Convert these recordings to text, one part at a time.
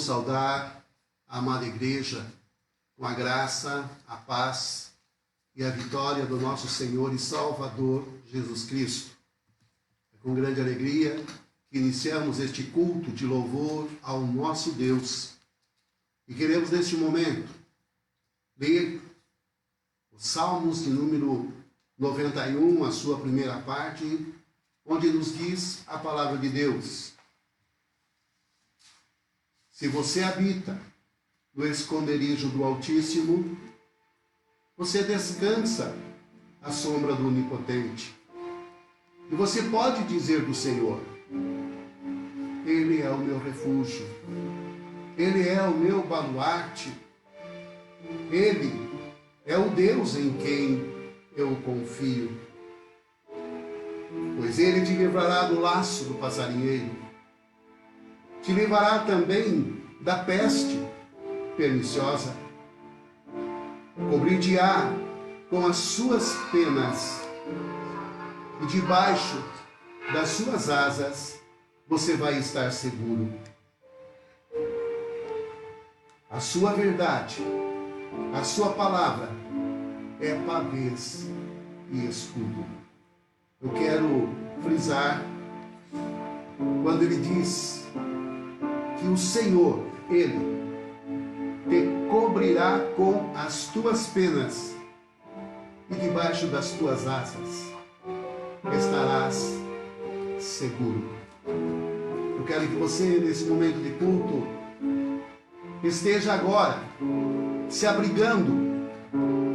Queremos saudar a amada igreja com a graça, a paz e a vitória do nosso Senhor e Salvador Jesus Cristo. É com grande alegria que iniciamos este culto de louvor ao nosso Deus. E queremos neste momento ler os Salmos de número 91, a sua primeira parte, onde nos diz a palavra de Deus: se você habita no esconderijo do Altíssimo, você descansa à sombra do Onipotente. E você pode dizer do Senhor: Ele é o meu refúgio, Ele é o meu baluarte, Ele é o Deus em quem eu confio. Pois Ele te livrará do laço do passarinheiro, te livrará também da peste perniciosa. Cobrir-te-á com as suas penas, e debaixo das suas asas você vai estar seguro. A sua verdade, a sua palavra é pavês e escudo. Eu quero frisar quando ele diz que o Senhor, Ele, te cobrirá com as tuas penas e debaixo das tuas asas estarás seguro. Eu quero que você, nesse momento de culto, esteja agora se abrigando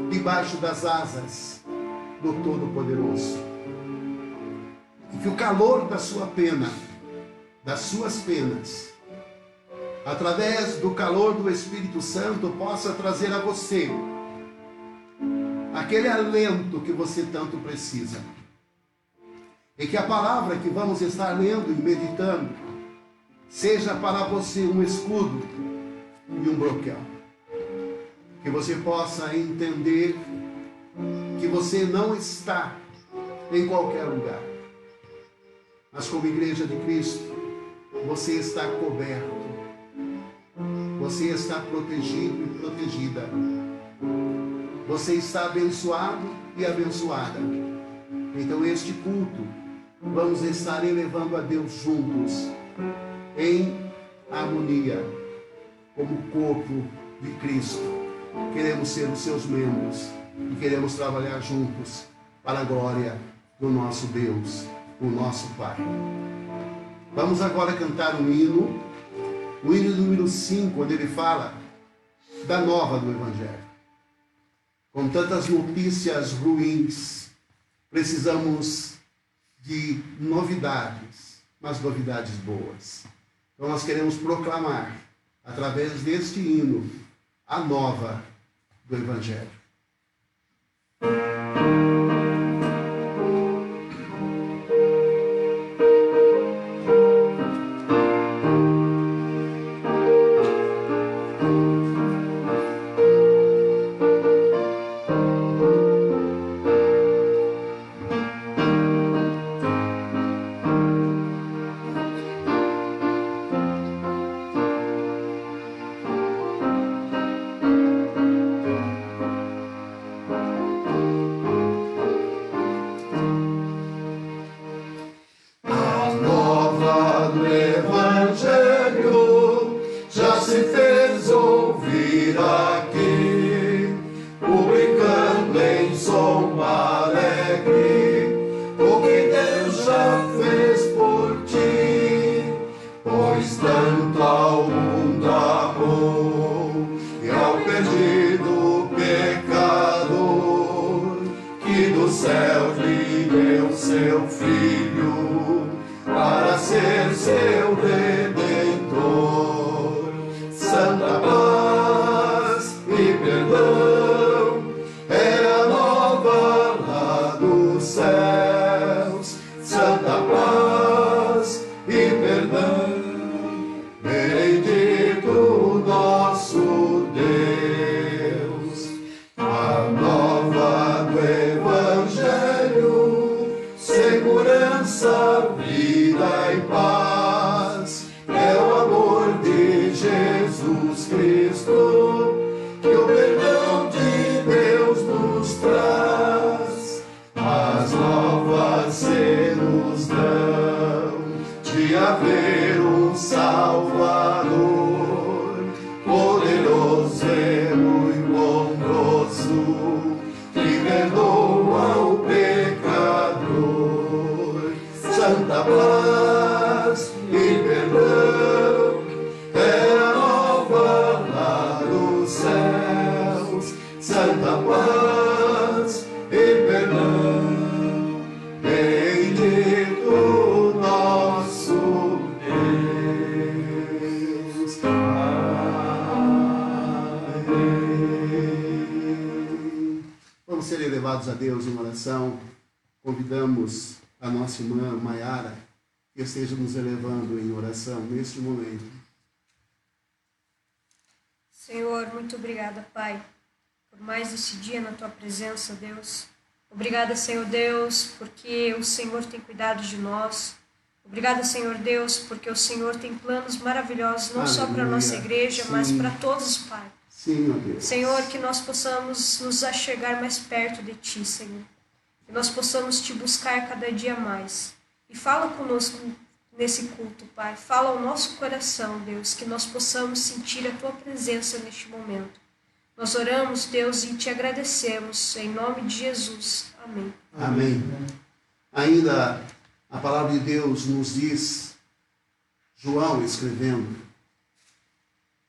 debaixo das asas do Todo-Poderoso. E que o calor da sua pena, das suas penas, através do calor do Espírito Santo, possa trazer a você aquele alento que você tanto precisa. E que a palavra que vamos estar lendo e meditando seja para você um escudo e um broquel. Que você possa entender que você não está em qualquer lugar, mas como igreja de Cristo, você está coberto. Você está protegido e protegida. Você está abençoado e abençoada. Então este culto vamos estar elevando a Deus juntos, em harmonia, como corpo de Cristo. Queremos ser os seus membros e queremos trabalhar juntos para a glória do nosso Deus, o nosso Pai. Vamos agora cantar um hino. O hino número 5, onde ele fala da nova do Evangelho. Com tantas notícias ruins, precisamos de novidades, mas novidades boas. Então nós queremos proclamar, através deste hino, a nova do Evangelho. Pois tanto ao mundo amou. seu Filho, para ser seu Redentor. Santa paz e perdão é a nova lá dos céus. Santa paz e perdão, bendito nosso Deus. A nova do Evangelho, segurança, vida e paz, é o amor de Jesus Cristo, que o perdão de Deus nos traz. As novas se nos dão de haver um Salvador, poderoso e bondoso, que perdoa o pecador. Santa paz e perdão é a nova lá dos céus. Santa paz e perdão, bendito nosso Deus. Amém. Vamos ser elevados a Deus em oração. Convidamos a nossa irmã Maiara que esteja nos elevando em oração neste momento. Senhor, muito obrigada, Pai, por mais esse dia na Tua presença, Deus. Obrigada, Senhor Deus, porque o Senhor tem cuidado de nós. Obrigada, Senhor Deus, porque o Senhor tem planos maravilhosos, não só para a nossa igreja, sim, mas para todos, Pai. Sim, meu Deus. Senhor, que nós possamos nos achegar mais perto de Ti, Senhor. Que nós possamos Te buscar cada dia mais. E fala conosco nesse culto, Pai. Fala ao nosso coração, Deus, que nós possamos sentir a Tua presença neste momento. Nós oramos, Deus, e Te agradecemos, em nome de Jesus. Amém. Amém. Ainda a palavra de Deus nos diz, João escrevendo,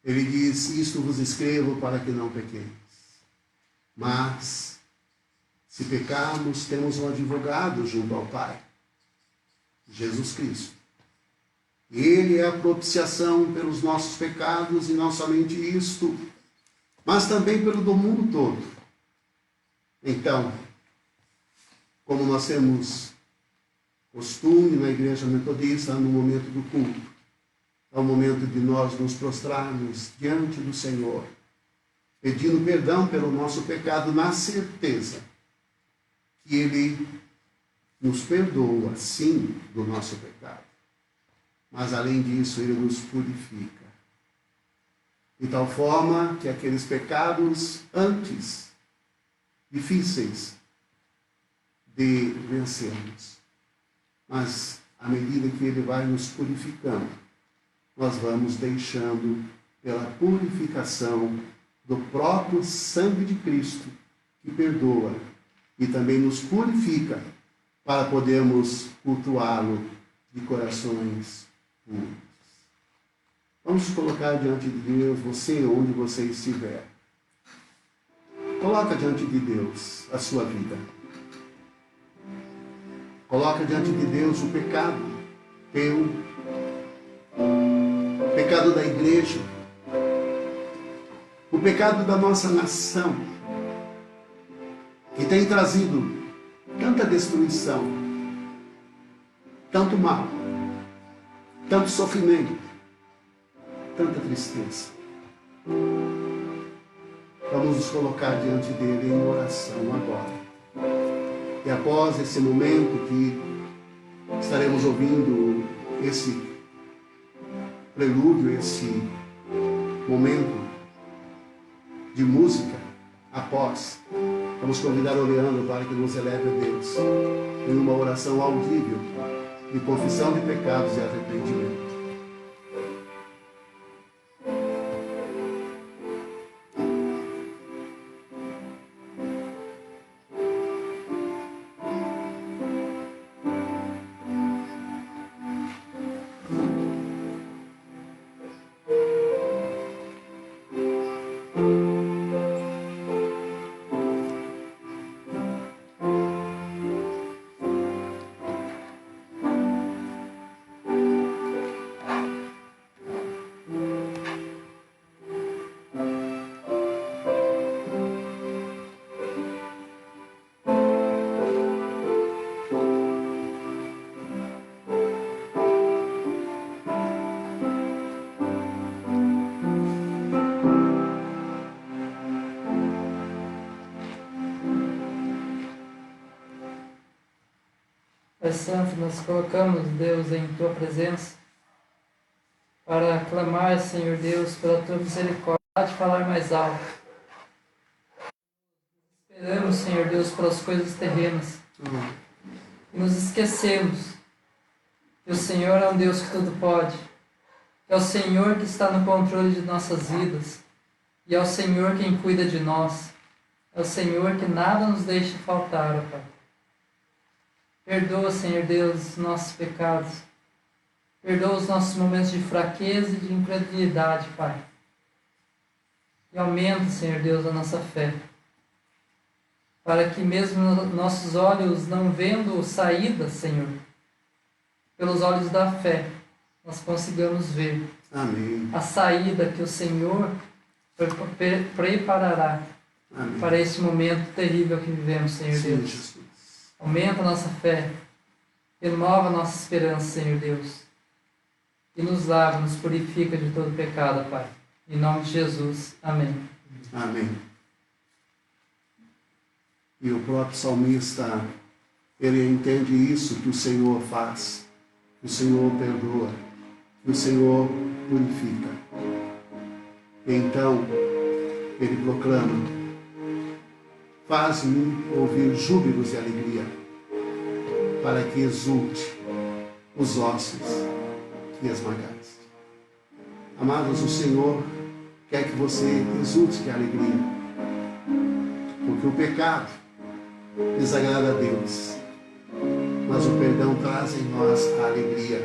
ele diz: isto vos escrevo para que não pequeis. Mas, se pecarmos, temos um advogado junto ao Pai, Jesus Cristo. Ele é a propiciação pelos nossos pecados, e não somente isto, mas também pelo do mundo todo. Então, como nós temos costume na Igreja Metodista, no momento do culto, é o momento de nós nos prostrarmos diante do Senhor, pedindo perdão pelo nosso pecado, na certeza que Ele nos perdoa, sim, do nosso pecado. Mas, além disso, Ele nos purifica. De tal forma que aqueles pecados antes difíceis de vencermos, mas à medida que Ele vai nos purificando, nós vamos deixando pela purificação do próprio sangue de Cristo, que perdoa e também nos purifica para podermos cultuá-lo de corações puros. Vamos colocar diante de Deus, você onde você estiver. Coloca diante de Deus a sua vida. Coloca diante de Deus o pecado teu, o pecado da igreja, o pecado da nossa nação, que tem trazido tanta destruição, tanto mal, tanto sofrimento, tanta tristeza. Vamos nos colocar diante dele em oração agora. E após esse momento que estaremos ouvindo esse prelúdio, esse momento de música, após, vamos convidar o Leandro para que nos eleve a Deus em uma oração audível de confissão de pecados e arrependimento. Santo, nós colocamos, Deus, em Tua presença para clamar, Senhor Deus, pela Tua misericórdia, de falar mais alto. Esperamos, Senhor Deus, pelas coisas terrenas. E nos esquecemos que o Senhor é um Deus que tudo pode. Que é o Senhor que está no controle de nossas vidas. E é o Senhor quem cuida de nós. É o Senhor que nada nos deixa faltar, ó Pai. Perdoa, Senhor Deus, os nossos pecados. Perdoa os nossos momentos de fraqueza e de incredulidade, Pai. E aumenta, Senhor Deus, a nossa fé. Para que mesmo nossos olhos não vendo saída, Senhor, pelos olhos da fé, nós consigamos ver Amém. a saída que o Senhor preparará. Amém. Para esse momento terrível que vivemos, Senhor Sim, Deus. Jesus. Aumenta a nossa fé, renova a nossa esperança, Senhor Deus. E nos lava, nos purifica de todo pecado, Pai. Em nome de Jesus. Amém. Amém. E o próprio salmista, ele entende isso que o Senhor faz, que o Senhor perdoa, que o Senhor purifica. Então, ele proclama: faz-me ouvir júbilos e alegria, para que exulte os ossos que esmagaste. Amados, o Senhor quer que você exulte de alegria, porque o pecado desagrada a Deus, mas o perdão traz em nós a alegria.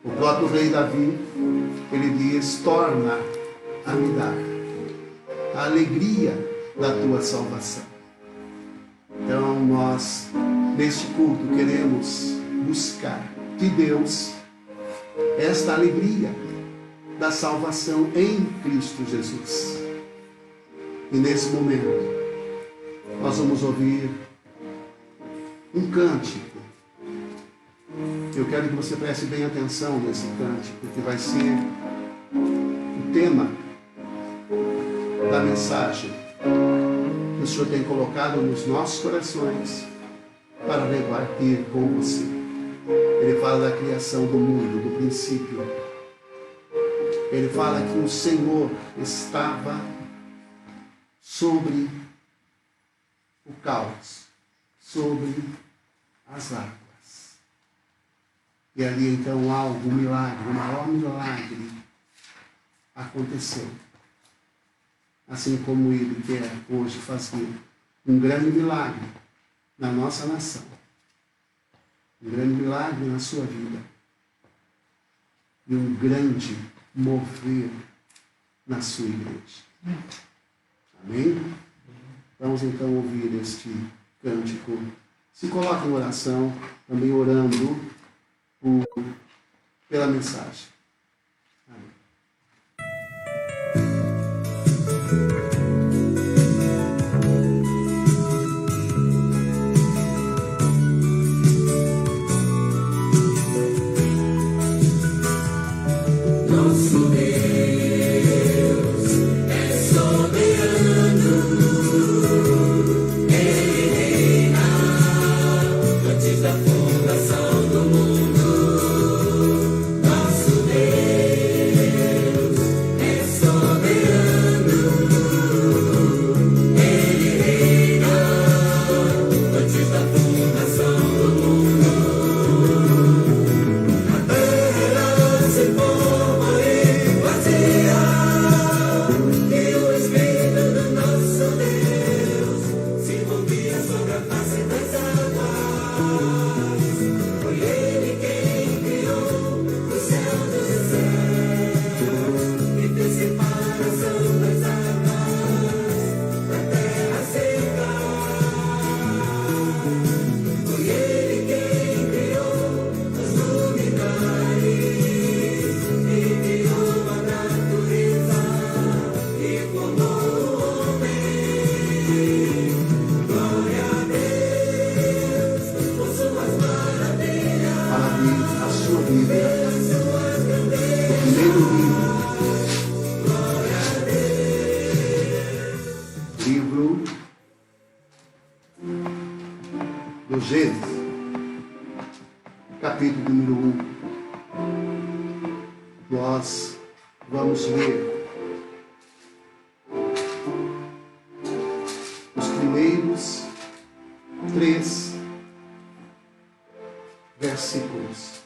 O próprio rei Davi, ele diz: torna a me dar a alegria da tua salvação. Então nós, neste culto, queremos buscar de Deus esta alegria da salvação em Cristo Jesus. E nesse momento nós vamos ouvir um cântico. Eu quero que você preste bem atenção nesse cântico, que vai ser o tema da mensagem que o Senhor tem colocado nos nossos corações para repartir com você. Ele fala da criação do mundo, do princípio. Ele fala que o Senhor estava sobre o caos, sobre as águas. E ali então algo, um milagre, o maior milagre aconteceu. Assim como Ele quer hoje fazer um grande milagre na nossa nação. Um grande milagre na sua vida. E um grande mover na sua igreja. Amém? Vamos então ouvir este cântico. Se coloque em oração, também orando pela mensagem. Amém. Nosso Deus é soberano, Ele reina antes da fundação do mundo. Nosso Deus é soberano, Ele reina antes da fundação do mundo. A terra se formou. nós vamos ler os primeiros 3 versículos.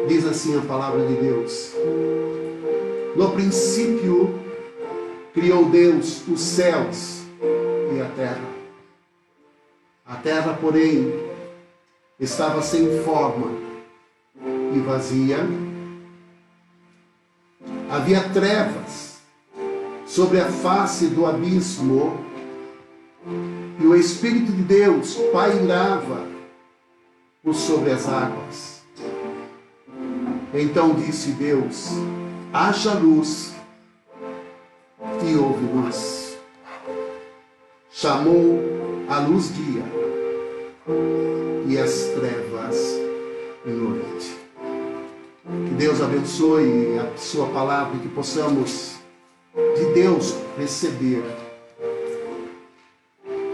Diz assim a palavra de Deus: no princípio criou Deus os céus e a terra. A terra, porém, estava sem forma e vazia. Havia trevas sobre a face do abismo, e o Espírito de Deus pairava por sobre as águas. Então disse Deus: haja luz, e houve luz. Chamou a luz dia e as trevas noite. Que Deus abençoe a sua palavra e que possamos de Deus receber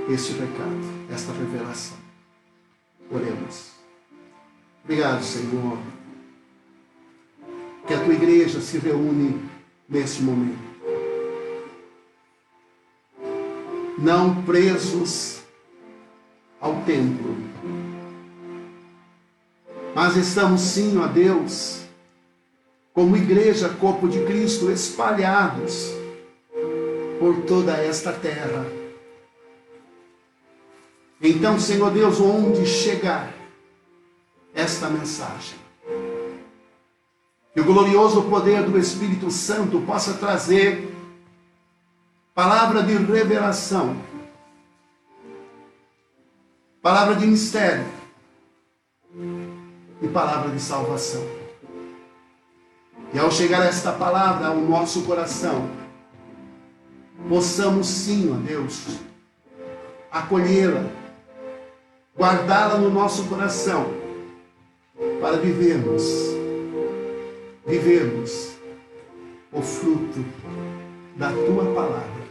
este recado, esta revelação. Oremos. Obrigado, Senhor, que a tua igreja se reúne neste momento, não presos ao templo, mas estamos sim, ó Deus, como igreja, corpo de Cristo, espalhados por toda esta terra. Então, Senhor Deus, onde chegar esta mensagem, que o glorioso poder do Espírito Santo possa trazer palavra de revelação, palavra de mistério e palavra de salvação. E ao chegar esta palavra ao nosso coração, possamos sim, ó Deus, acolhê-la, guardá-la no nosso coração, para vivermos o fruto da tua palavra.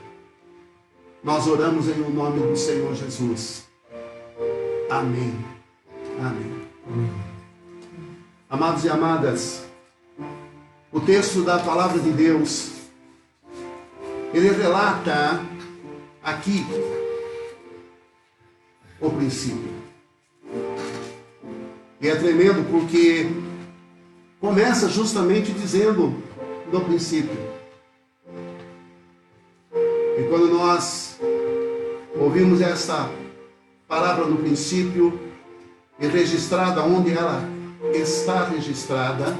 Nós oramos em nome do Senhor Jesus. Amém. Amém. Amados e amadas, o texto da palavra de Deus, ele relata aqui o princípio. E é tremendo porque começa justamente dizendo no princípio. E quando nós ouvimos esta palavra no princípio, e registrada onde ela está registrada,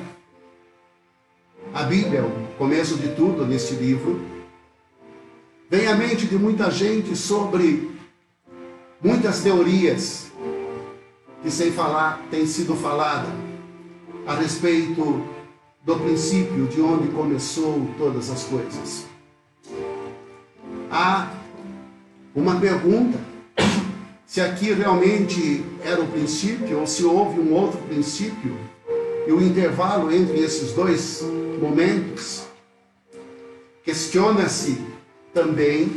a Bíblia, o começo de tudo neste livro, vem à mente de muita gente sobre muitas teorias que sem falar têm sido faladas a respeito do princípio, de onde começou todas as coisas. Há uma pergunta: se aqui realmente era o princípio ou se houve um outro princípio, e o intervalo entre esses dois momentos. Questiona-se também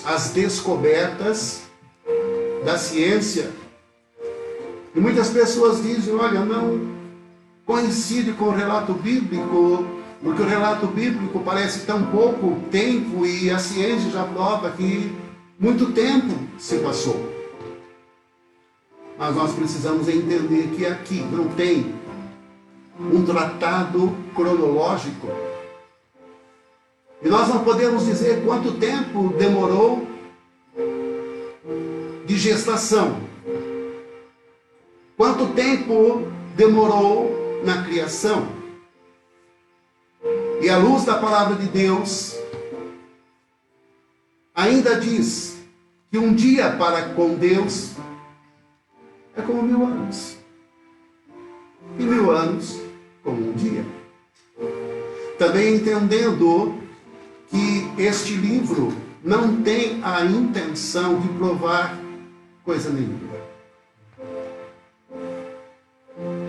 as descobertas da ciência. E muitas pessoas dizem: olha, não coincide com o relato bíblico, porque o relato bíblico parece tão pouco tempo e a ciência já prova que muito tempo se passou. Mas nós precisamos entender que aqui não tem um tratado cronológico. E nós não podemos dizer quanto tempo demorou de gestação, quanto tempo demorou na criação. E à luz da palavra de Deus, ainda diz que um dia para com Deus é como 1000 anos. E 1000 anos como um dia. Também entendendo que este livro não tem a intenção de provar coisa nenhuma.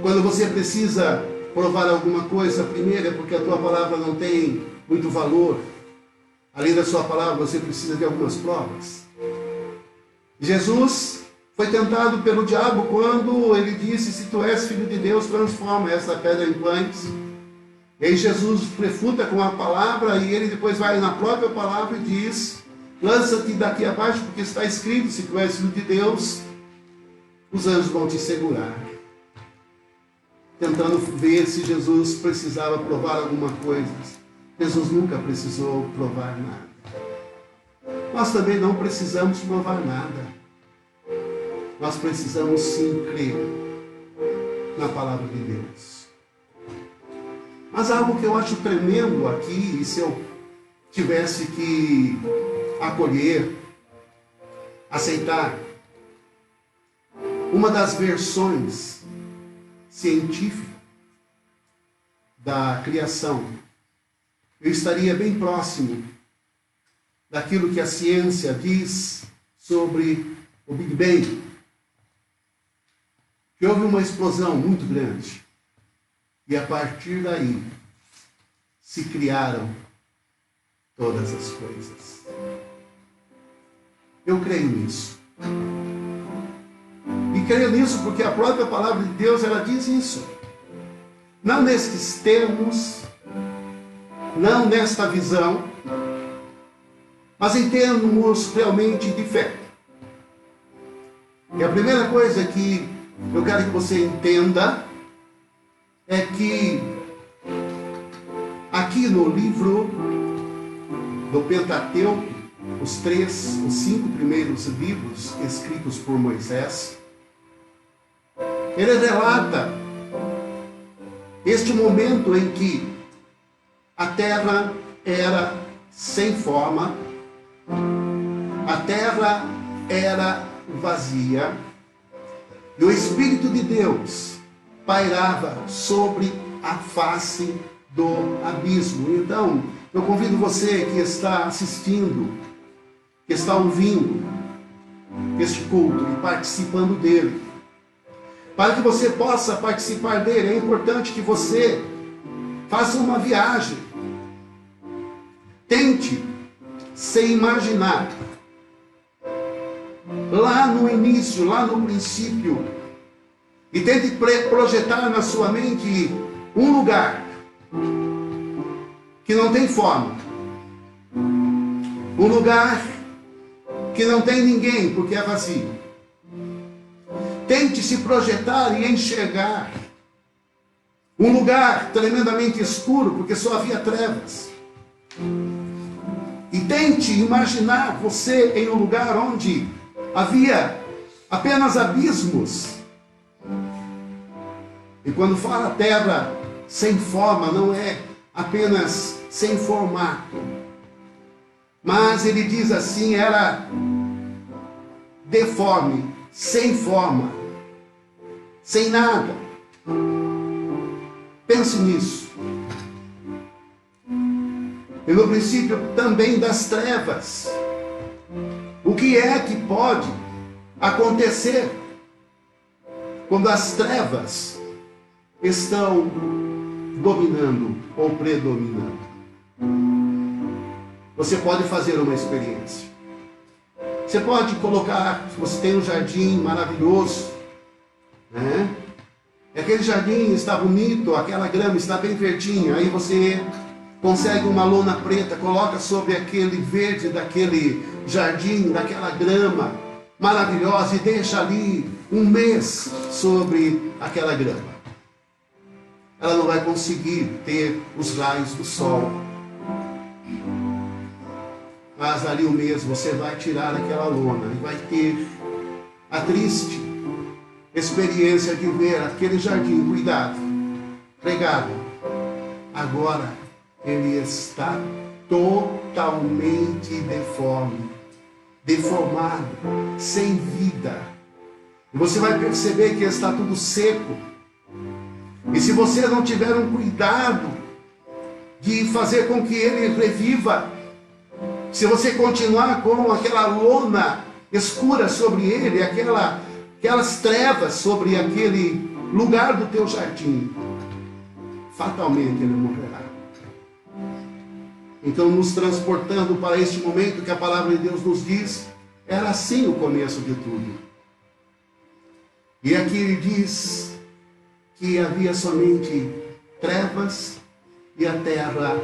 Quando você precisa provar alguma coisa, primeiro é porque a tua palavra não tem muito valor. Além da sua palavra, você precisa de algumas provas. Jesus foi tentado pelo diabo quando ele disse: se tu és filho de Deus, transforma essa pedra em pães. E aí Jesus refuta com a palavra, e ele depois vai na própria palavra e diz: lança-te daqui abaixo, porque está escrito, se tu és filho de Deus, os anjos vão te segurar. Tentando ver se Jesus precisava provar alguma coisa. Jesus nunca precisou provar nada. Nós também não precisamos provar nada. Nós precisamos sim crer na palavra de Deus. Mas algo que eu acho tremendo aqui, e se eu tivesse que acolher, aceitar uma das versões científicas da criação, eu estaria bem próximo daquilo que a ciência diz sobre o Big Bang, que houve uma explosão muito grande e a partir daí se criaram todas as coisas. Eu creio nisso. E creio nisso porque a própria palavra de Deus, ela diz isso. Não nestes termos, não nesta visão, mas em termos realmente de fé. E a primeira coisa que eu quero que você entenda é que aqui no livro do Pentateuco, os 5 primeiros livros escritos por Moisés, ele relata este momento em que a terra era sem forma, a terra era vazia, e o Espírito de Deus pairava sobre a face do abismo. Então, eu convido você que está assistindo, que está ouvindo este culto e participando dele, para que você possa participar dele, é importante que você faça uma viagem. Tente se imaginar lá no início, lá no princípio, e tente projetar na sua mente um lugar que não tem forma, um lugar que não tem ninguém, porque é vazio. Tente se projetar e enxergar um lugar tremendamente escuro, porque só havia trevas. E tente imaginar você em um lugar onde havia apenas abismos. E quando fala terra sem forma, não é apenas sem formato, mas ele diz assim, era deforme, sem forma, sem nada. Pense nisso. E no princípio também das trevas. O que é que pode acontecer quando as trevas estão dominando ou predominando? Você pode fazer uma experiência. Você pode colocar, se você tem um jardim maravilhoso, né? Aquele jardim está bonito, aquela grama está bem verdinha, aí você consegue uma lona preta, coloca sobre aquele verde daquele jardim, daquela grama maravilhosa e deixa ali um mês sobre aquela grama. Ela não vai conseguir ter os raios do sol. Mas ali um mês você vai tirar aquela lona e vai ter a triste experiência de ver aquele jardim cuidado, regado. Agora ele está totalmente deforme, deformado, sem vida. E você vai perceber que está tudo seco. E se você não tiver um cuidado de fazer com que ele reviva, se você continuar com aquela lona escura sobre ele, aquelas trevas sobre aquele lugar do teu jardim, fatalmente ele morrerá. Então, nos transportando para este momento que a palavra de Deus nos diz, era assim o começo de tudo. E aqui ele diz que havia somente trevas e a terra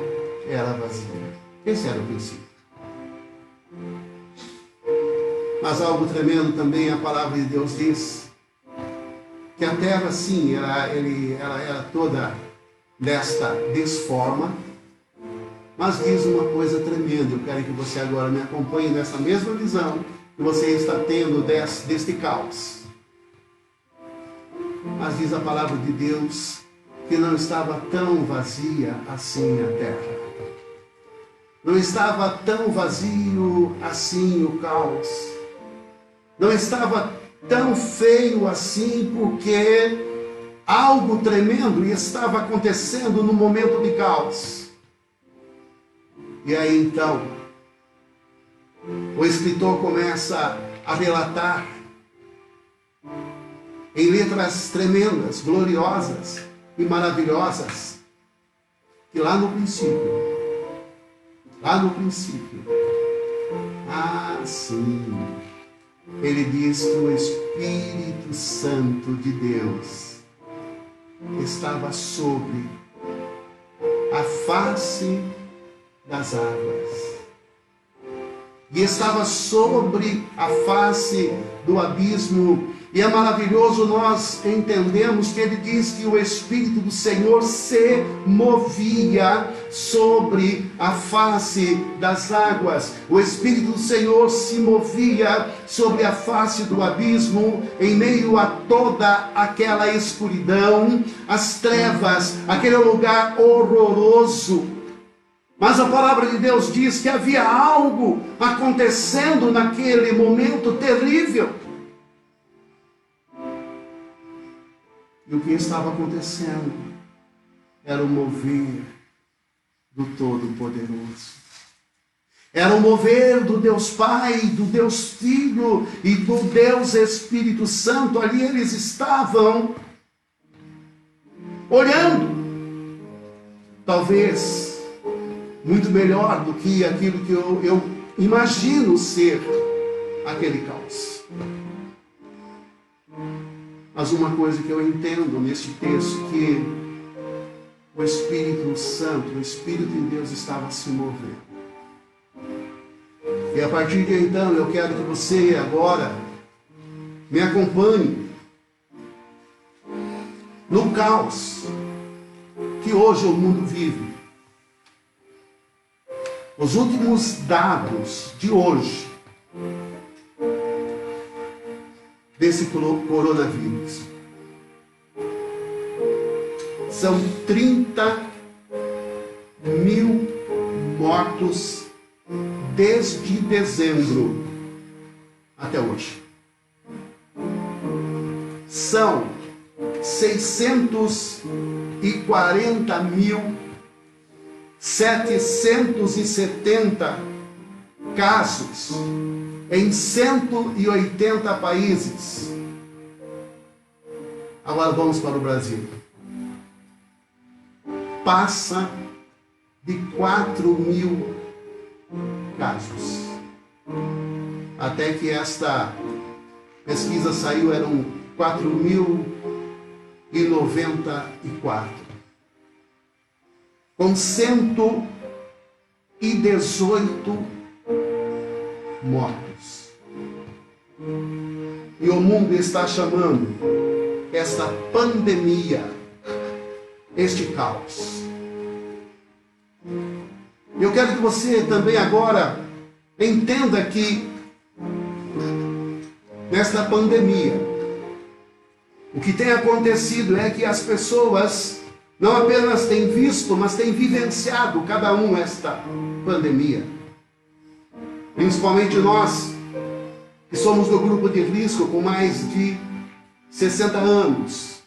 era vazia. Esse era o princípio. Mas algo tremendo também, a palavra de Deus diz que a terra, sim, ela era toda desta desforma, mas diz uma coisa tremenda. Eu quero que você agora me acompanhe nessa mesma visão que você está tendo deste caos. Mas diz a palavra de Deus que não estava tão vazia assim a terra. Não estava tão vazio assim o caos. Não estava tão feio assim, porque algo tremendo estava acontecendo no momento de caos. E aí então, o escritor começa a relatar em letras tremendas, gloriosas e maravilhosas, que lá no princípio, sim, ele diz que o Espírito Santo de Deus estava sobre a face das águas. E estava sobre a face do abismo. E é maravilhoso nós entendemos que ele diz que o Espírito do Senhor se movia sobre a face das águas. O Espírito do Senhor se movia sobre a face do abismo, em meio a toda aquela escuridão, as trevas, aquele lugar horroroso. Mas a palavra de Deus diz que havia algo acontecendo naquele momento terrível. E o que estava acontecendo era o mover do Todo-Poderoso. Era o mover do Deus Pai, do Deus Filho e do Deus Espírito Santo. Ali eles estavam olhando. Talvez muito melhor do que aquilo que eu imagino ser aquele caos. Mas uma coisa que eu entendo neste texto, que o Espírito Santo, o Espírito de Deus estava se movendo. E a partir de então, eu quero que você agora me acompanhe no caos que hoje o mundo vive. Os últimos dados de hoje desse coronavírus são 30 mil mortos desde dezembro até hoje. São 640.770 casos em 180 países. Agora vamos para o Brasil. Passa de 4.000 casos. Até que esta pesquisa saiu, eram 4.094. Com 118 mortos. E o mundo está chamando esta pandemia, este caos. Eu quero que você também agora entenda que nesta pandemia, o que tem acontecido é que as pessoas não apenas têm visto, mas têm vivenciado cada um esta pandemia. Principalmente nós, que somos do grupo de risco com mais de 60 anos,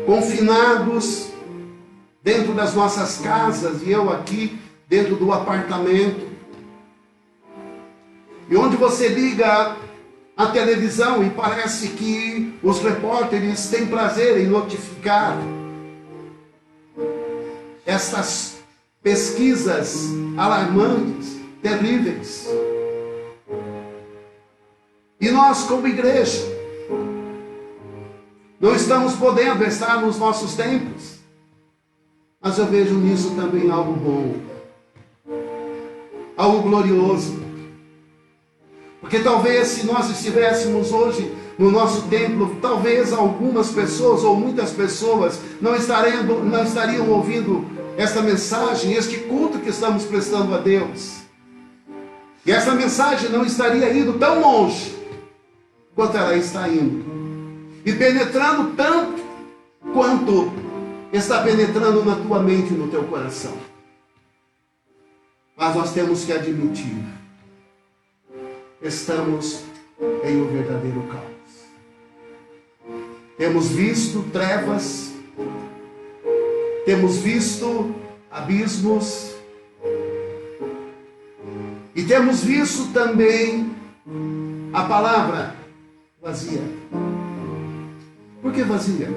confinados dentro das nossas casas, e eu aqui dentro do apartamento, e onde você liga a televisão e parece que os repórteres têm prazer em notificar estas pesquisas alarmantes, terríveis. E nós, como igreja, Não estamos podendo estar nos nossos templos. Mas eu vejo nisso também algo bom, algo glorioso. Porque talvez se nós estivéssemos hoje no nosso templo, talvez algumas pessoas ou muitas pessoas não estariam ouvindo esta mensagem, este culto que estamos prestando a Deus. E essa mensagem não estaria indo tão longe quanto ela está indo. E penetrando tanto quanto está penetrando na tua mente e no teu coração. Mas nós temos que admitir, estamos em um verdadeiro caos. Temos visto trevas, temos visto abismos, e temos visto também a palavra vazia. Por que vazia?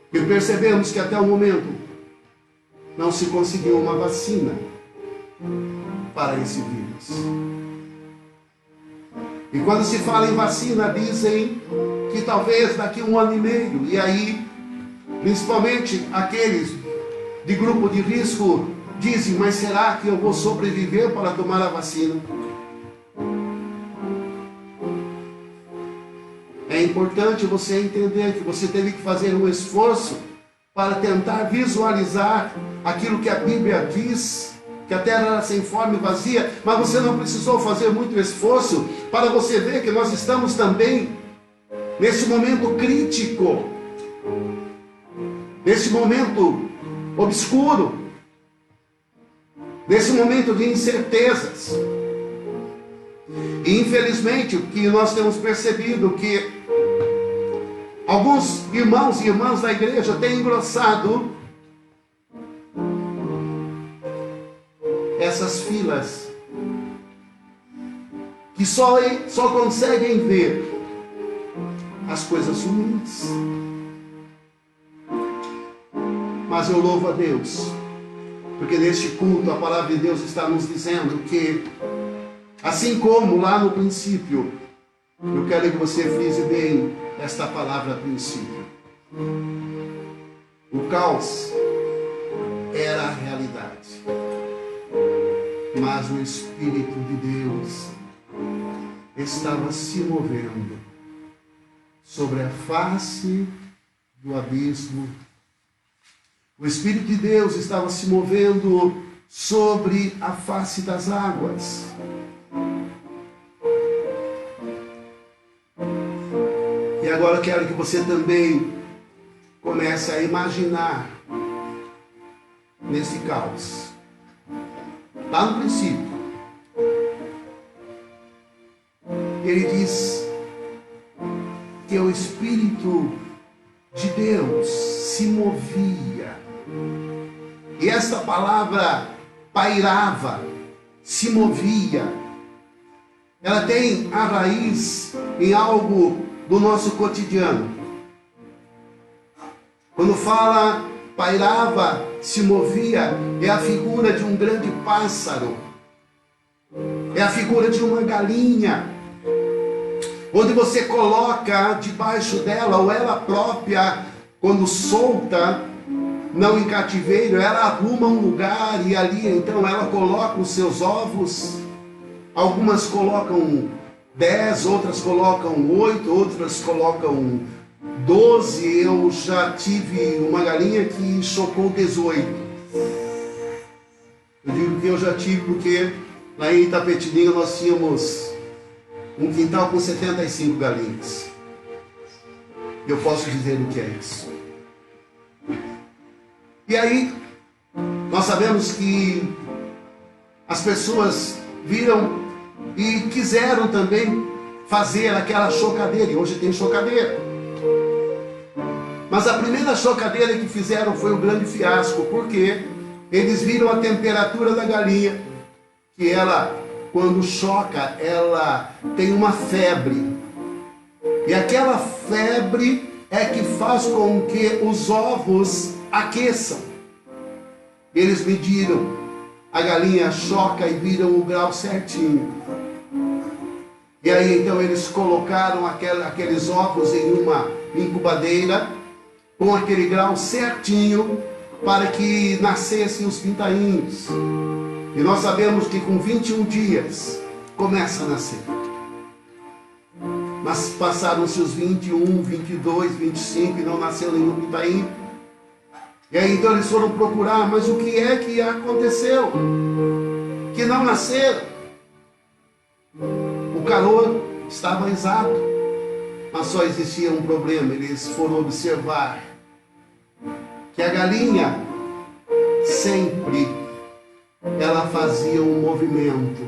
Porque percebemos que até o momento não se conseguiu uma vacina para esse vírus. E quando se fala em vacina, dizem que talvez daqui a 1 ano e meio, e aí, principalmente aqueles de grupo de risco, dizem, mas será que eu vou sobreviver para tomar a vacina? É importante você entender que você teve que fazer um esforço para tentar visualizar aquilo que a Bíblia diz, que a terra era sem forma e vazia, mas você não precisou fazer muito esforço para você ver que nós estamos também nesse momento crítico, nesse momento obscuro, nesse momento de incertezas. E infelizmente o que nós temos percebido que alguns irmãos e irmãs da igreja têm engrossado essas filas que só conseguem ver as coisas ruins. Mas eu louvo a Deus, porque neste culto a palavra de Deus está nos dizendo que, assim como lá no princípio, eu quero que você frise bem esta palavra princípio. O caos era a realidade, mas o Espírito de Deus estava se movendo sobre a face do abismo. O Espírito de Deus estava se movendo sobre a face das águas. E agora eu quero que você também comece a imaginar nesse caos. Lá no princípio, ele diz que o Espírito de Deus se movia. E esta palavra pairava, se movia. Ela tem a raiz em algo do nosso cotidiano. Quando fala pairava, se movia, é a figura de um grande pássaro. É a figura de uma galinha, onde você coloca debaixo dela, ou ela própria, quando solta, não em cativeiro, ela arruma um lugar e ali então ela coloca os seus ovos. Algumas colocam 10, outras colocam 8, outras colocam 12. Eu já tive uma galinha que chocou 18. Eu digo que eu já tive porque lá em Itapetininga nós tínhamos um quintal com 75 galinhas. Eu posso dizer o que é isso. E aí, nós sabemos que as pessoas viram e quiseram também fazer aquela chocadeira, e hoje tem chocadeira. Mas a primeira chocadeira que fizeram foi um grande fiasco, porque eles viram a temperatura da galinha, que ela, quando choca, ela tem uma febre. E aquela febre é que faz com que os ovos aqueçam. Eles mediram, a galinha choca e viram o grau certinho. E aí então eles colocaram aqueles ovos em uma incubadeira com aquele grau certinho para que nascessem os pintainhos. E nós sabemos que com 21 dias começa a nascer. Mas passaram-se os 21, 22, 25 e não nasceu nenhum pintainho. E aí então eles foram procurar, mas o que é que aconteceu? Que não nasceram. O calor estava exato, mas só existia um problema. Eles foram observar que a galinha sempre ela fazia um movimento.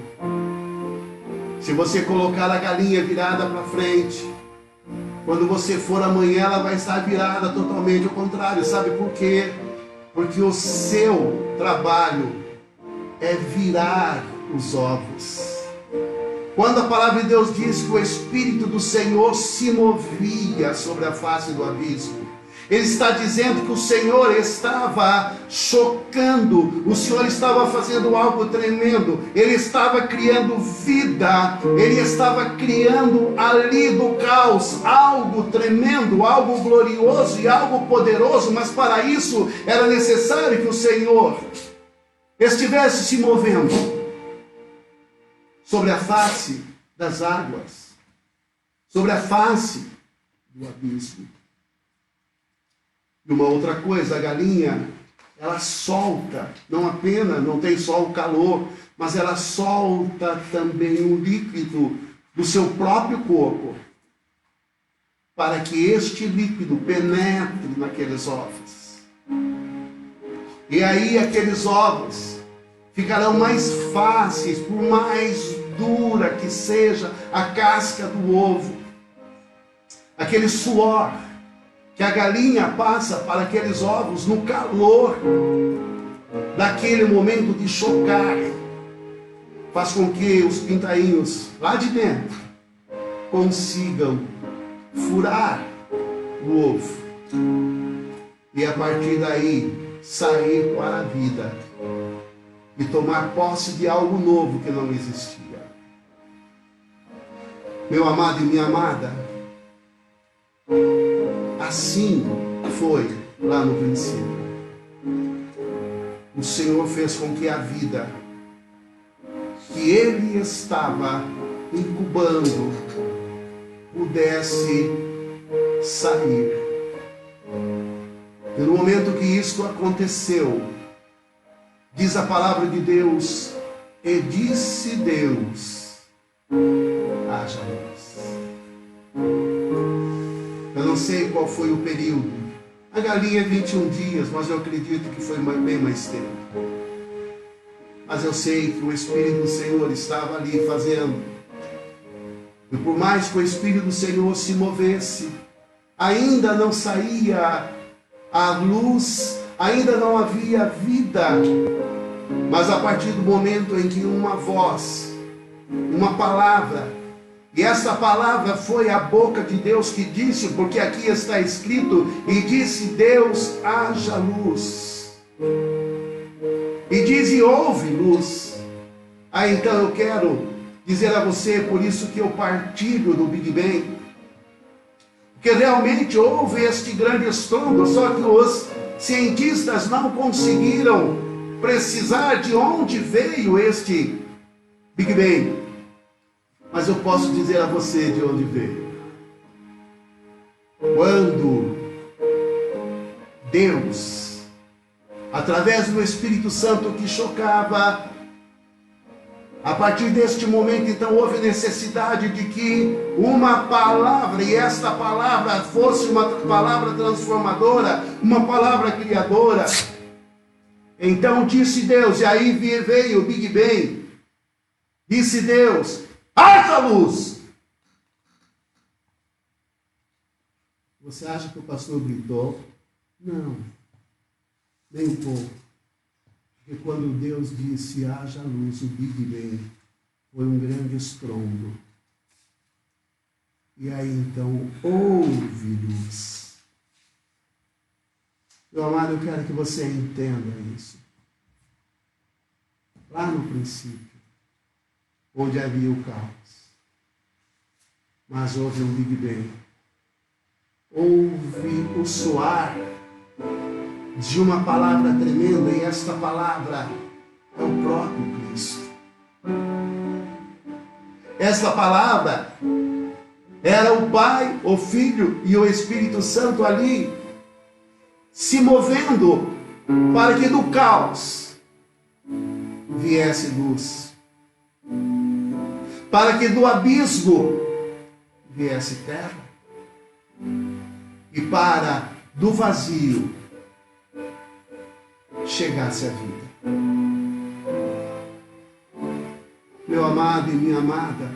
Se você colocar a galinha virada para frente, quando você for amanhã, ela vai estar virada totalmente ao contrário. Sabe por quê? Porque o seu trabalho é virar os ovos. Quando a palavra de Deus diz que o Espírito do Senhor se movia sobre a face do abismo, Ele está dizendo que o Senhor estava chocando, o Senhor estava fazendo algo tremendo, Ele estava criando vida, Ele estava criando ali do caos algo tremendo, algo glorioso e algo poderoso, mas para isso era necessário que o Senhor estivesse se movendo sobre a face das águas, sobre a face do abismo. E uma outra coisa, a galinha, ela solta, não tem só o calor, mas ela solta também o líquido do seu próprio corpo, para que este líquido penetre naqueles ovos. E aí aqueles ovos ficarão mais fáceis, por mais dura que seja a casca do ovo. Aquele suor que a galinha passa para aqueles ovos no calor daquele momento de chocar, faz com que os pintainhos lá de dentro consigam furar o ovo e a partir daí sair para a vida e tomar posse de algo novo que não existia. Meu amado e minha amada, assim foi lá no princípio. O Senhor fez com que a vida que Ele estava incubando pudesse sair. E no momento que isto aconteceu, diz a palavra de Deus, e disse Deus, haja luz. Eu não sei qual foi o período. A galinha é 21 dias, mas eu acredito que foi bem mais tempo. Mas eu sei que o Espírito do Senhor estava ali fazendo. E por mais que o Espírito do Senhor se movesse, ainda não saía a luz, ainda não havia vida. Mas a partir do momento em que uma voz, uma palavra, e essa palavra foi a boca de Deus que disse, porque aqui está escrito, e disse Deus, haja luz. E diz, e houve luz. Então eu quero dizer a você, por isso que eu partilho do Big Bang, que realmente houve este grande estrondo, só que os cientistas não conseguiram precisar de onde veio este Big Bang. Mas eu posso dizer a você de onde veio. Quando Deus, através do Espírito Santo que chocava, a partir deste momento, então, houve necessidade de que uma palavra, e esta palavra fosse uma palavra transformadora, uma palavra criadora. Então disse Deus, e aí veio o Big Bang. Disse Deus, haja luz! Você acha que o pastor gritou? Não, nem um pouco. Porque quando Deus disse, haja luz, o Big Bang, foi um grande estrondo. E aí então houve luz. Meu amado, eu quero que você entenda isso. Lá no princípio, onde havia o caos, mas houve um Big Bang. ouve o soar de uma palavra tremenda, e esta palavra é o próprio Cristo. Esta palavra era o Pai, o Filho e o Espírito Santo ali, se movendo para que do caos viesse luz, para que do abismo viesse terra, e para do vazio chegasse a vida. Meu amado e minha amada,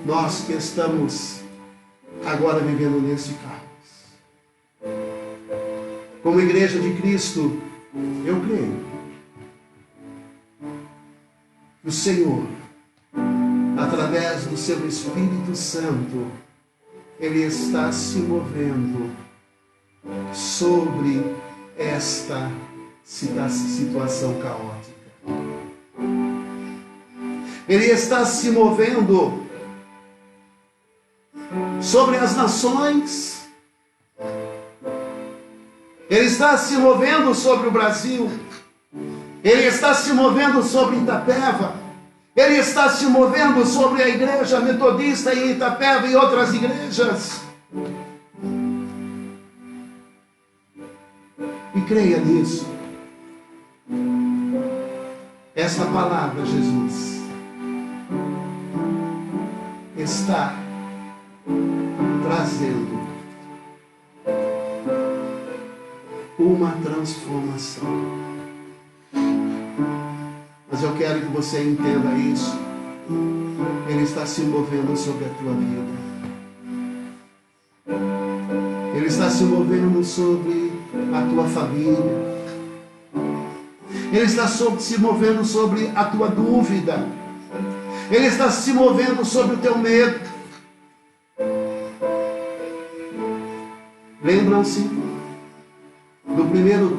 nós que estamos agora vivendo neste caos, como igreja de Cristo, eu creio que o Senhor, através do seu Espírito Santo, Ele está se movendo sobre esta situação caótica. Ele está se movendo sobre as nações. Ele está se movendo sobre o Brasil. Ele está se movendo sobre Itapeva. Ele está se movendo sobre a igreja metodista em Itapeva e outras igrejas. E creia nisso. Essa palavra, Jesus, está trazendo uma transformação. Mas eu quero que você entenda isso. Ele está se movendo sobre a tua vida. Ele está se movendo sobre a tua família. Ele está se movendo sobre a tua dúvida. Ele está se movendo sobre o teu medo. Lembram-se do primeiro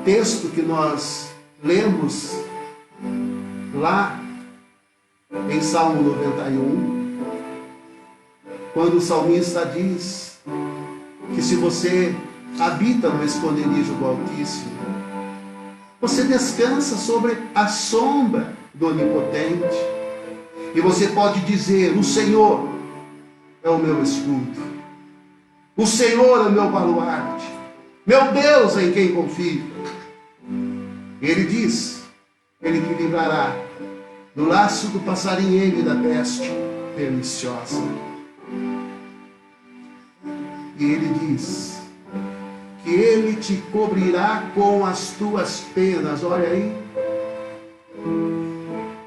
texto que nós lemos lá em Salmo 91, quando o salmista diz que se você habita no esconderijo do Altíssimo, você descansa sobre a sombra do Onipotente, e você pode dizer: o Senhor é o meu escudo, o Senhor é o meu baluarte, meu Deus em quem confio. Ele diz: Ele te livrará do laço do passarinheiro e da peste perniciosa. E Ele diz que Ele te cobrirá com as tuas penas. Olha aí.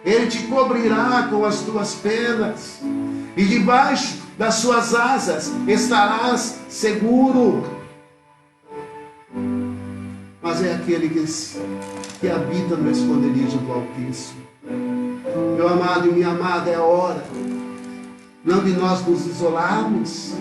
Ele te cobrirá com as tuas penas, e debaixo das suas asas estarás seguro. Mas é aquele que habita no esconderijo do Altíssimo. Meu amado e minha amada, é a hora não de nós nos isolarmos,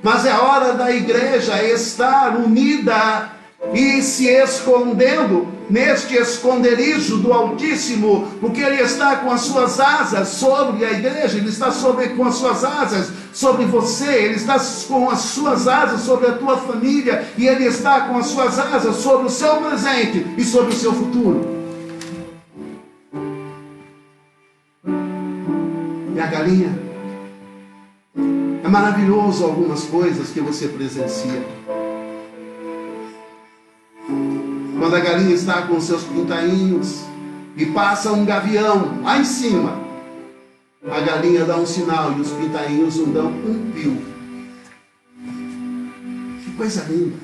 mas é a hora da igreja estar unida e se escondendo neste esconderijo do Altíssimo, porque Ele está com as suas asas sobre a igreja, Ele está com as suas asas sobre você, Ele está com as suas asas sobre a tua família, e Ele está com as suas asas sobre o seu presente e sobre o seu futuro. E a galinha, é maravilhoso algumas coisas que você presencia. Quando a galinha está com seus pintainhos e passa um gavião lá em cima, a galinha dá um sinal e os pintainhos não dão um pio. Que coisa linda.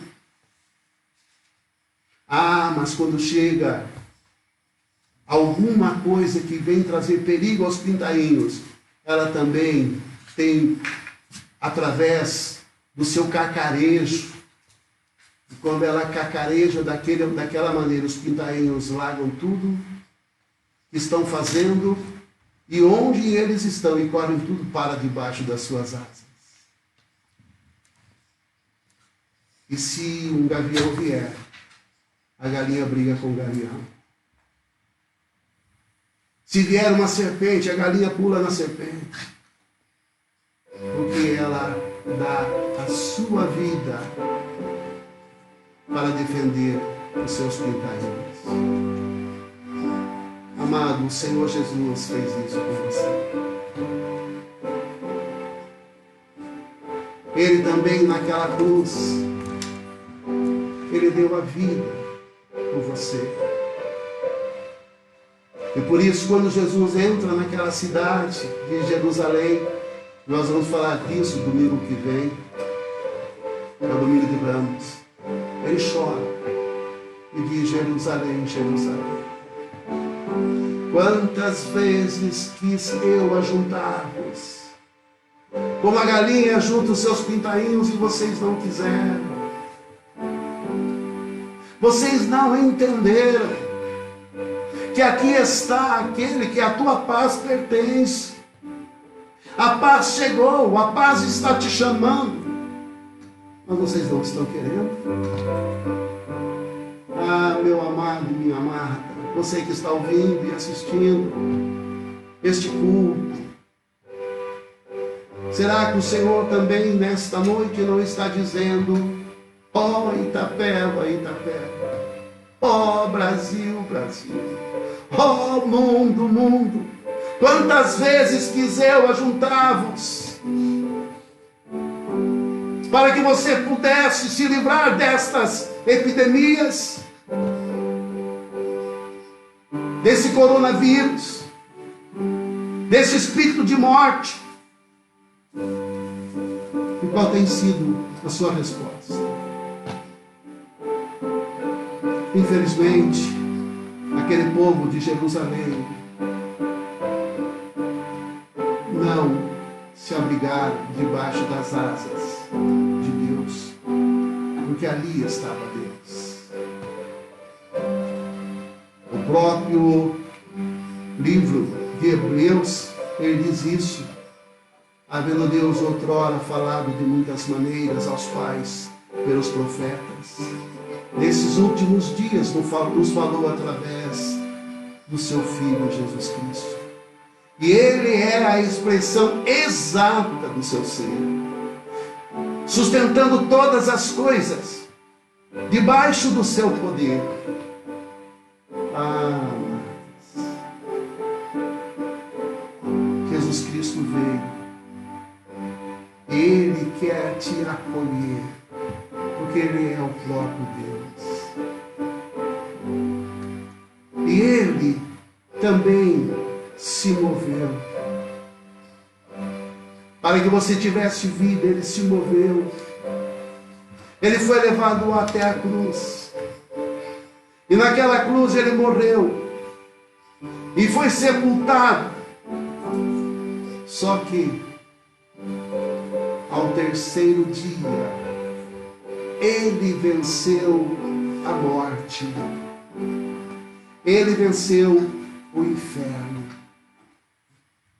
Ah, mas quando chega alguma coisa que vem trazer perigo aos pintainhos, ela também tem, através do seu cacarejo, e quando ela cacareja daquela maneira, os pintainhos largam tudo que estão fazendo e onde eles estão, e correm tudo para debaixo das suas asas. E se um gavião vier, a galinha briga com o gavião. Se vier uma serpente, a galinha pula na serpente. porque ela dá a sua vida para defender os seus quintais. Amado, o Senhor Jesus fez isso com você. Ele também naquela cruz, Ele deu a vida por você. E por isso, quando Jesus entra naquela cidade de Jerusalém, nós vamos falar disso domingo que vem, é o domingo de Ramos. Ele chora e diz: Jerusalém, Jerusalém, quantas vezes quis eu ajuntar-vos, como a galinha junta os seus pintainhos, e vocês não quiseram. Vocês não entenderam que aqui está aquele que a tua paz pertence. A paz chegou, a paz está te chamando, mas vocês não estão querendo. Ah, meu amado e minha amada, você que está ouvindo e assistindo este culto, será que o Senhor também nesta noite não está dizendo: ó Itapeva, Itapeva, ó Brasil, Brasil, ó mundo, mundo, quantas vezes quis eu ajuntar-vos para que você pudesse se livrar destas epidemias, desse coronavírus, desse espírito de morte. E qual tem sido a sua resposta? Infelizmente, aquele povo de Jerusalém não se abrigaram debaixo das asas de Deus, porque ali estava Deus. O próprio livro de Hebreus, ele diz isso: havendo Deus outrora falado de muitas maneiras aos pais pelos profetas, nesses últimos dias nos falou através do seu Filho Jesus Cristo. E Ele é a expressão exata do seu ser, sustentando todas as coisas debaixo do seu poder. Ah, Jesus Cristo veio. Ele quer te acolher, porque Ele é o próprio Deus. E Ele também se moveu. Para que você tivesse vida, Ele se moveu. Ele foi levado até a cruz. E naquela cruz Ele morreu. E foi sepultado. Só que ao terceiro dia, Ele venceu a morte. Ele venceu o inferno.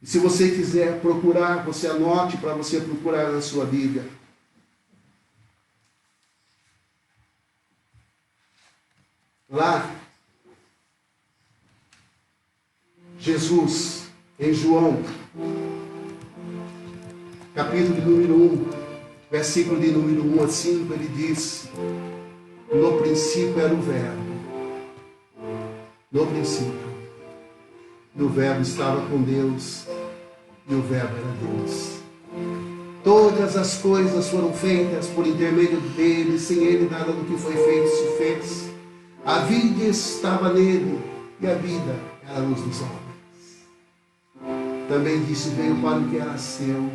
E se você quiser procurar, você anote para você procurar na sua Bíblia. Lá, Jesus, em João, capítulo de número 1, versículo de número 1 a 5, ele diz: no princípio era o Verbo. No princípio. E o Verbo estava com Deus, e o Verbo era Deus. Todas as coisas foram feitas por intermédio dele, sem ele nada do que foi feito se fez. A vida estava nele, e a vida era a luz dos homens. Também disse: veio para o que era seu,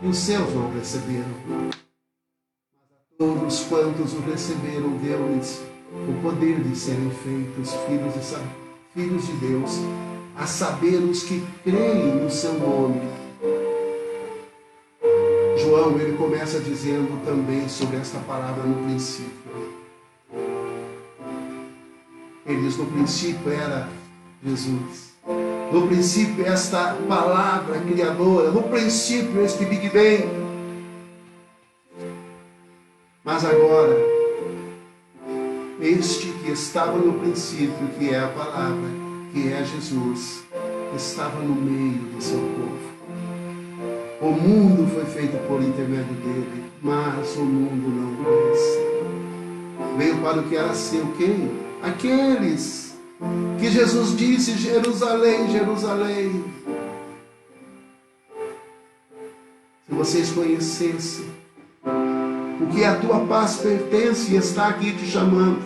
e os seus não o receberam. Mas a todos quantos o receberam, deu-lhes o poder de serem feitos filhos de Deus, a saber, os que creem no seu nome. João, ele começa dizendo também sobre esta palavra no princípio. Ele diz: no princípio era Jesus. No princípio esta palavra criadora. No princípio este Big Bang. Mas agora, este que estava no princípio, que é a palavra, que é Jesus, estava no meio do seu povo. O mundo foi feito por intermédio dele, mas o mundo não o conheceu. Veio para o que era seu, quem? Aqueles que Jesus disse: Jerusalém, Jerusalém, se vocês conhecessem o que a tua paz pertence e está aqui te chamando,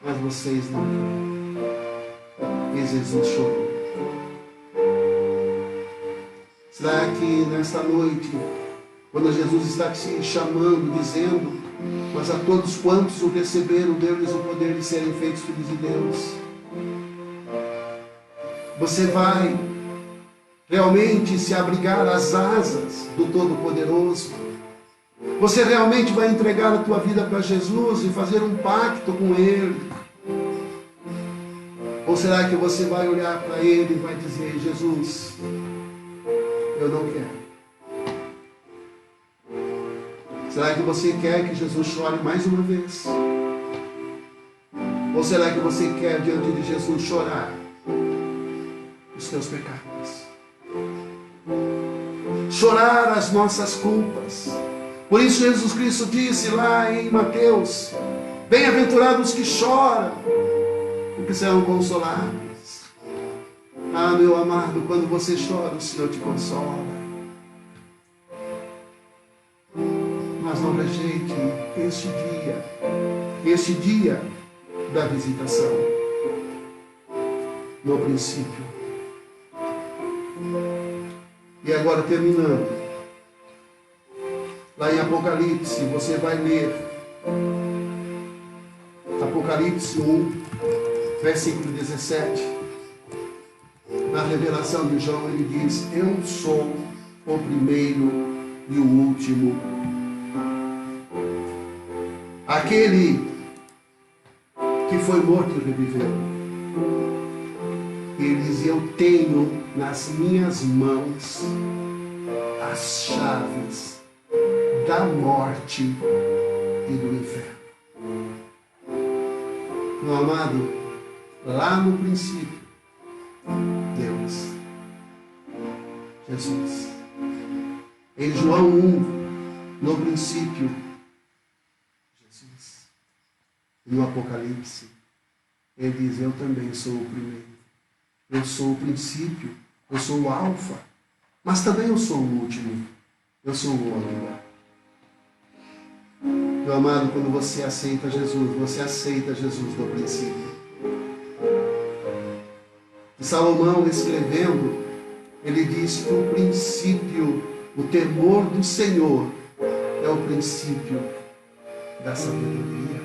mas vocês não querem. E Jesus chorou. Será que nesta noite, quando Jesus está te chamando, dizendo: mas a todos quantos o receberam, deu-lhes o poder de serem feitos filhos de Deus, você vai realmente se abrigar às asas do Todo-Poderoso? Você realmente vai entregar a tua vida para Jesus e fazer um pacto com Ele? Ou será que você vai olhar para Ele e vai dizer: Jesus, eu não quero? Será que você quer que Jesus chore mais uma vez? Ou será que você quer diante de Jesus chorar os teus pecados? Chorar as nossas culpas. Por isso Jesus Cristo disse lá em Mateus: bem-aventurados que choram, porque serão consolados. Ah, meu amado, quando você chora, o Senhor te consola. Mas não rejeite este dia da visitação. No princípio. E agora, terminando, lá em Apocalipse, você vai ler Apocalipse 1, versículo 17. Na revelação de João, ele diz: eu sou o primeiro e o último, aquele que foi morto e reviveu. Ele diz: eu tenho nas minhas mãos as chaves da morte e do inferno. Meu amado, lá no princípio, Deus, Jesus. Em João 1, no princípio, Jesus. E no Apocalipse, ele diz: eu também sou o primeiro. Eu sou o princípio, eu sou o alfa, mas também eu sou o último, eu sou o ômega. Meu amado, quando você aceita Jesus, você aceita Jesus no princípio. E Salomão, escrevendo, ele diz que o princípio, o temor do Senhor, é o princípio da sabedoria.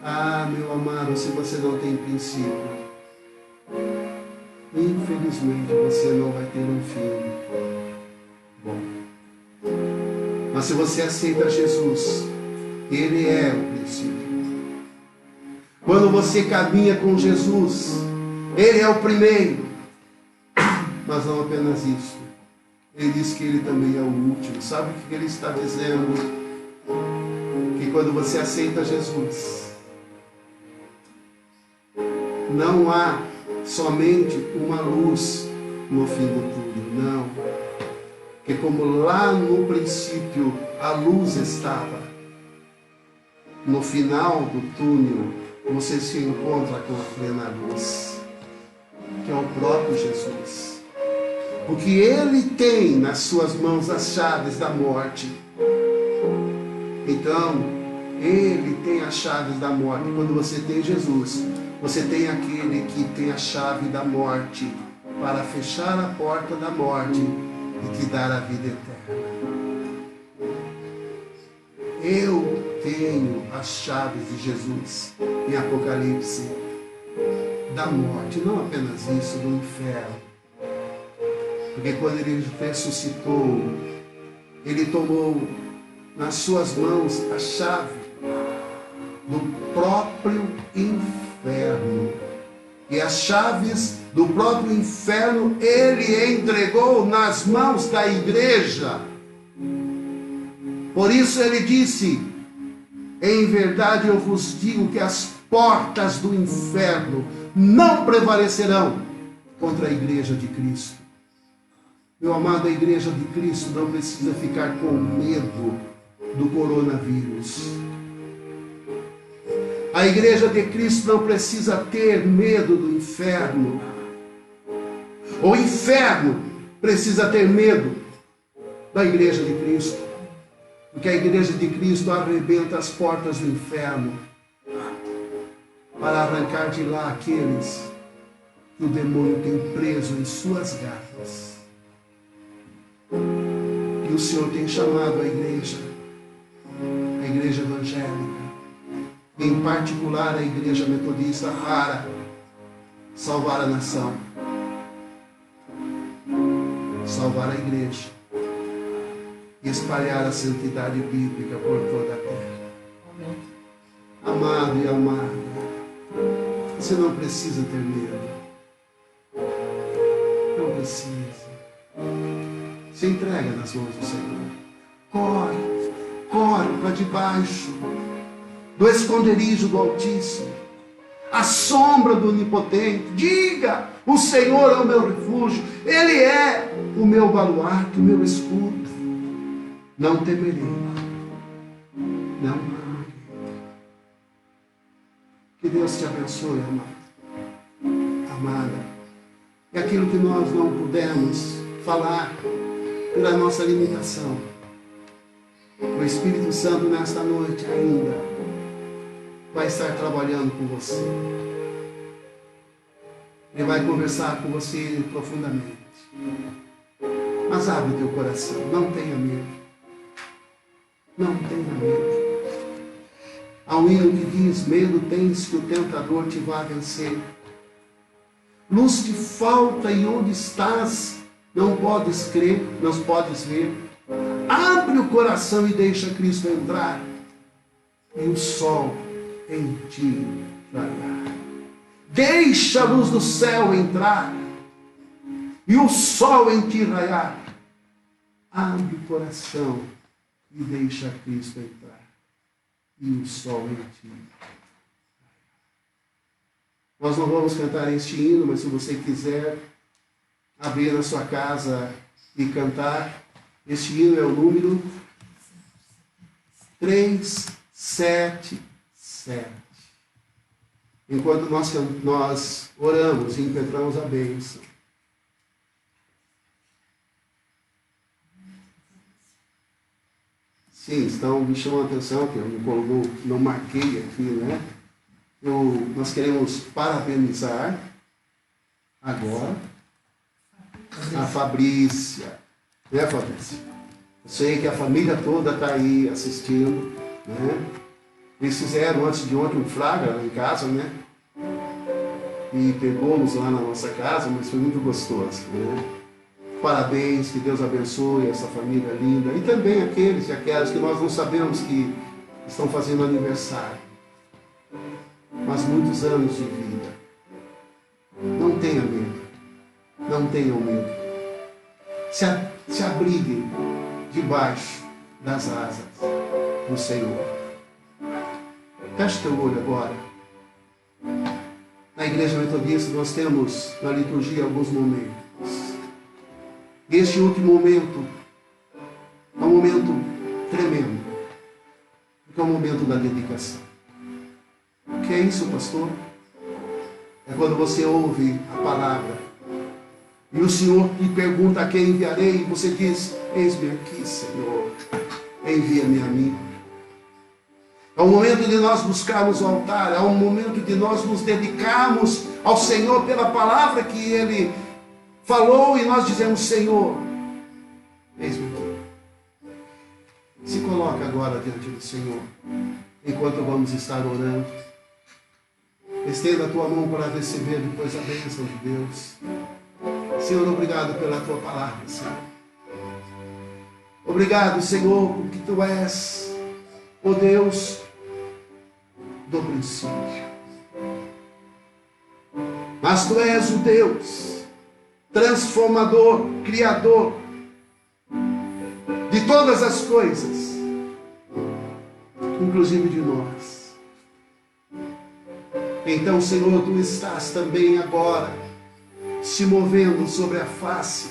Ah, meu amado, se você não tem princípio, infelizmente você não vai ter um fim bom. Mas se você aceita Jesus, Ele é o princípio. Quando você caminha com Jesus, Ele é o primeiro. Mas não apenas isso. Ele diz que Ele também é o último. Sabe o que Ele está dizendo? Que quando você aceita Jesus, não há somente uma luz no fim do túnel, não. Porque como lá no princípio a luz estava, no final do túnel você se encontra com a plena luz, que é o próprio Jesus. Porque Ele tem nas suas mãos as chaves da morte. Então, Ele tem as chaves da morte. Quando você tem Jesus, você tem aquele que tem a chave da morte para fechar a porta da morte e te dar a vida eterna. Eu tenho as chaves de Jesus em Apocalipse da morte, não apenas isso, do inferno. Porque quando Ele ressuscitou, Ele tomou nas suas mãos a chave do próprio inferno. E as chaves do próprio inferno Ele entregou nas mãos da igreja. Por isso Ele disse: em verdade eu vos digo que as portas do inferno não prevalecerão contra a igreja de Cristo. Meu amado, a igreja de Cristo não precisa ficar com medo do coronavírus. A igreja de Cristo não precisa ter medo do inferno. O inferno precisa ter medo da igreja de Cristo. Porque a igreja de Cristo arrebenta as portas do inferno para arrancar de lá aqueles que o demônio tem preso em suas garras. E o Senhor tem chamado a igreja evangélica, em particular a igreja metodista, para salvar a nação, salvar a igreja e espalhar a santidade bíblica por toda a terra. Amém. Amado e amada, você não precisa ter medo. Não precisa. Se entrega nas mãos do Senhor. Corre para debaixo do esconderijo do Altíssimo, a sombra do Onipotente. Diga: o Senhor é o meu refúgio, Ele é o meu baluarte, o meu escudo. Não temerei, não temerei. Que Deus te abençoe, amado, amada. E aquilo que nós não pudemos falar pela nossa limitação, o Espírito Santo nesta noite ainda vai estar trabalhando com você. Ele vai conversar com você profundamente. Mas abre o teu coração, não tenha medo. Não tenha medo. Há um hino que diz: medo tens que o tentador te vá vencer. Luz te falta e onde estás não podes crer, não podes ver. Abre o coração e deixa Cristo entrar, e o sol em ti raiar. Deixa a luz do céu entrar, e o sol em ti raiar. Abre o coração e deixa Cristo entrar, e o sol em ti. Nós não vamos cantar este hino, mas se você quiser abrir na sua casa e cantar, este hino é o número 377. Enquanto nós oramos e impetramos a bênção, sim, estão me chamando a atenção, que eu não marquei aqui, né? Nós queremos parabenizar agora a Fabrícia, né, Fabrícia? Eu sei que a família toda está aí assistindo, né? Eles fizeram antes de ontem um flagra lá em casa, né? E pegou-nos lá na nossa casa, mas foi muito gostoso, né? Parabéns, que Deus abençoe essa família linda. E também aqueles e aquelas que nós não sabemos que estão fazendo aniversário. Mas muitos anos de vida. Não tenha medo. Não tenham medo. Se abriguem debaixo das asas do Senhor. Feche teu olho agora. Na igreja metodista nós temos na liturgia alguns momentos. Este último momento é um momento tremendo, porque é o momento da dedicação. O que é isso, pastor? É quando você ouve a palavra e o Senhor te pergunta: a quem enviarei? E você diz: eis-me aqui, Senhor, envia-me a mim. É o momento de nós buscarmos o altar, é o momento de nós nos dedicarmos ao Senhor pela palavra que Ele falou, e nós dizemos: Senhor, eis-me aqui. Se coloca agora diante do Senhor, enquanto vamos estar orando. Estenda a tua mão para receber depois a bênção de Deus. Senhor, obrigado pela tua palavra, Senhor. Obrigado, Senhor, porque tu és o Deus do princípio. Mas tu és o Deus transformador, criador de todas as coisas, inclusive de nós. Então, Senhor, tu estás também agora se movendo sobre a face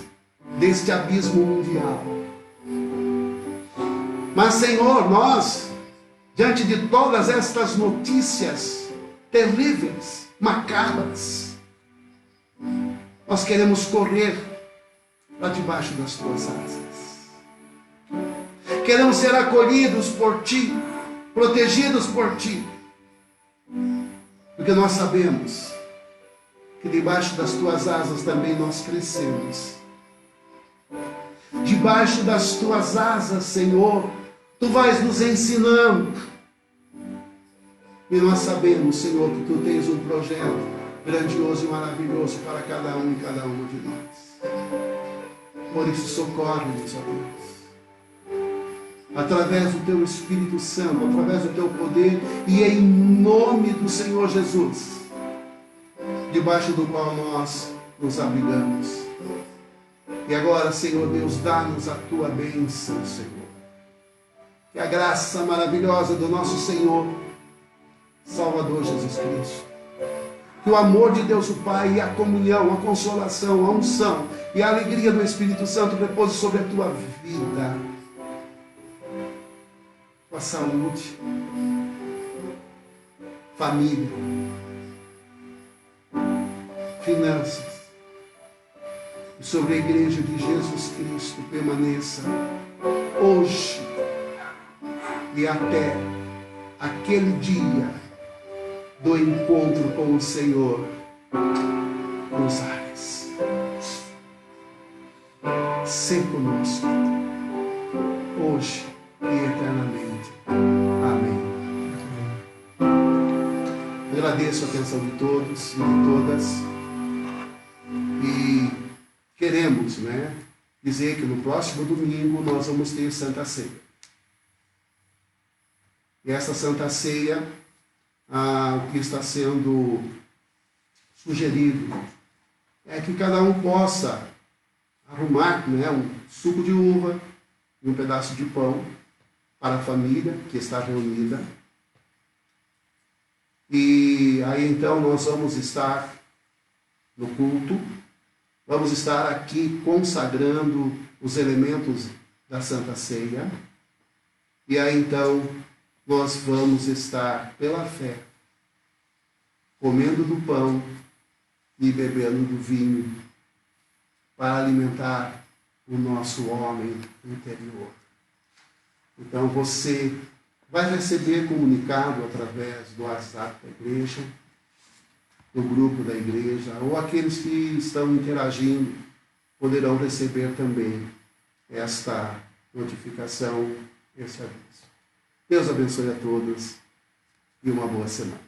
deste abismo mundial. Mas, Senhor, nós, diante de todas estas notícias terríveis, macabras, nós queremos correr para debaixo das tuas asas. Queremos ser acolhidos por ti, protegidos por ti, porque nós sabemos que debaixo das tuas asas também nós crescemos. Debaixo das tuas asas, Senhor, tu vais nos ensinando. E nós sabemos, Senhor, que tu tens um projeto grandioso e maravilhoso para cada um e cada uma de nós. Por isso, socorre-nos, ó Deus. Através do teu Espírito Santo, através do teu poder, e em nome do Senhor Jesus, debaixo do qual nós nos abrigamos. E agora, Senhor Deus, dá-nos a tua bênção, Senhor. Que a graça maravilhosa do nosso Senhor, Salvador Jesus Cristo, que o amor de Deus o Pai e a comunhão, a consolação, a unção e a alegria do Espírito Santo repouse sobre a tua vida, tua saúde, família, finanças, e sobre a igreja de Jesus Cristo permaneça hoje e até aquele dia do encontro com o Senhor nos ares. Sê conosco, hoje e eternamente. Amém. Agradeço a atenção de todos e de todas. E queremos, dizer que no próximo domingo nós vamos ter Santa Ceia. E essa Santa Ceia, o que está sendo sugerido é que cada um possa arrumar um suco de uva e um pedaço de pão para a família que está reunida. E aí então nós vamos estar no culto, vamos estar aqui consagrando os elementos da Santa Ceia. E aí então nós vamos estar, pela fé, comendo do pão e bebendo do vinho, para alimentar o nosso homem interior. Então você vai receber comunicado através do WhatsApp da igreja, do grupo da igreja, ou aqueles que estão interagindo poderão receber também esta notificação, esse aviso. Deus abençoe a todos e uma boa semana.